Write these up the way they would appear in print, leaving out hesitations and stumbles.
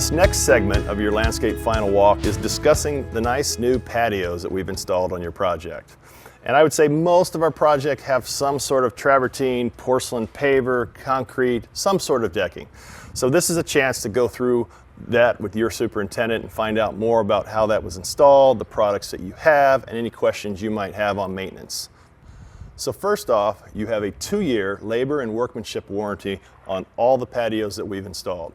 This next segment of your landscape final walk is discussing the nice new patios that we've installed on your project. And I would say most of our projects have some sort of travertine, porcelain paver, concrete, some sort of decking. So this is a chance to go through that with your superintendent and find out more about how that was installed, the products that you have, and any questions you might have on maintenance. So first off, you have a 2-year labor and workmanship warranty on all the patios that we've installed.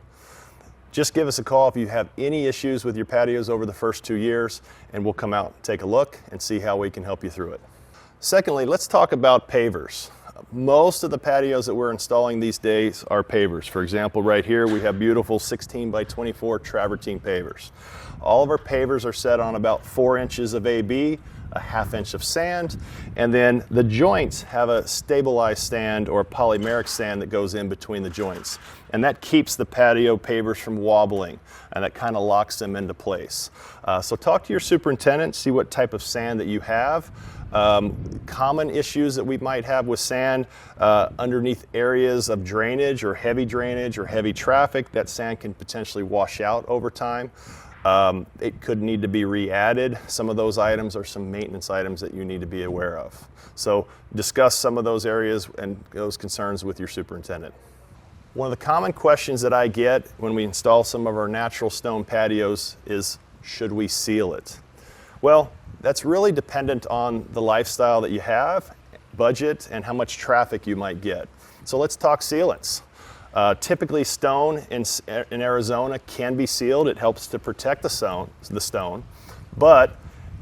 Just give us a call if you have any issues with your patios over the first 2 years, and we'll come out and take a look and see how we can help you through it. Secondly, let's talk about pavers. Most of the patios that we're installing these days are pavers. For example, right here we have beautiful 16 by 24 travertine pavers. All of our pavers are set on about 4 inches of AB, a ½ inch of sand, and then the joints have a stabilized sand or polymeric sand that goes in between the joints. And that keeps the patio pavers from wobbling, and that kind of locks them into place. So talk to your superintendent, see what type of sand that you have. Common issues that we might have with sand underneath areas of drainage or heavy traffic, that sand can potentially wash out over time. It could need to be re-added. Some of those items are some maintenance items that you need to be aware of. So discuss some of those areas and those concerns with your superintendent. One of the common questions that I get when we install some of our natural stone patios is, should we seal it? Well, that's really dependent on the lifestyle that you have, budget, and how much traffic you might get. So let's talk sealants. Typically stone in Arizona can be sealed. It helps to protect the stone. But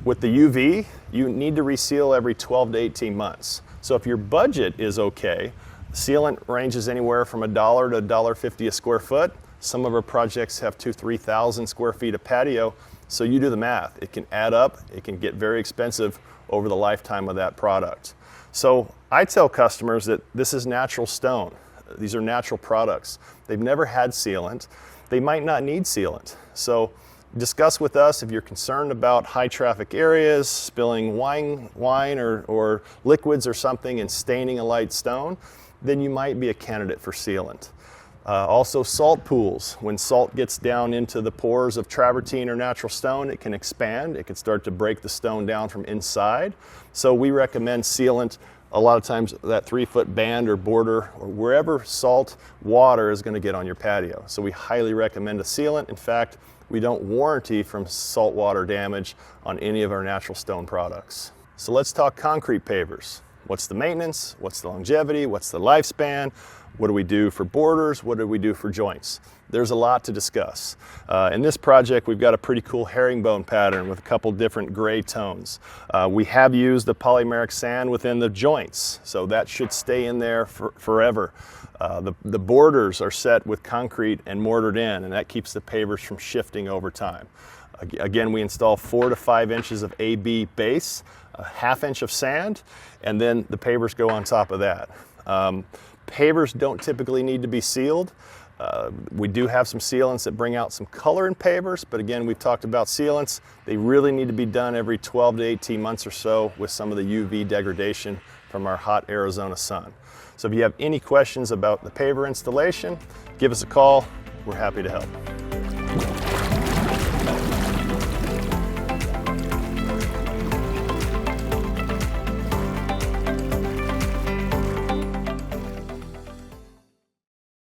with the UV, you need to reseal every 12 to 18 months. So if your budget is okay, sealant ranges anywhere from $1 to $1.50 a square foot. Some of our projects have 2,000 to 3,000 square feet of patio. So you do the math. It can add up. It can get very expensive over the lifetime of that product. So I tell customers that this is natural stone. These are natural products. They've never had sealant. They might not need sealant. So discuss with us if you're concerned about high traffic areas, spilling wine or liquids or something and staining a light stone, then you might be a candidate for sealant. Also salt pools. When salt gets down into the pores of travertine or natural stone, it can expand. It can start to break the stone down from inside. So we recommend sealant. A lot of times that 3-foot band or border or wherever salt water is going to get on your patio. So we highly recommend a sealant. In fact, we don't warranty from salt water damage on any of our natural stone products. So let's talk concrete pavers. What's the maintenance? What's the longevity? What's the lifespan? What do we do for borders? What do we do for joints? There's a lot to discuss. In this project, we've got a pretty cool herringbone pattern with a couple different gray tones. We have used the polymeric sand within the joints, so that should stay in there forever. The borders are set with concrete and mortared in, and that keeps the pavers from shifting over time. Again, we install 4 to 5 inches of AB base, a ½ inch of sand, and then the pavers go on top of that. Pavers don't typically need to be sealed. We do have some sealants that bring out some color in pavers, but again, we've talked about sealants. They really need to be done every 12 to 18 months or so with some of the UV degradation from our hot Arizona sun. So if you have any questions about the paver installation, give us a call. We're happy to help.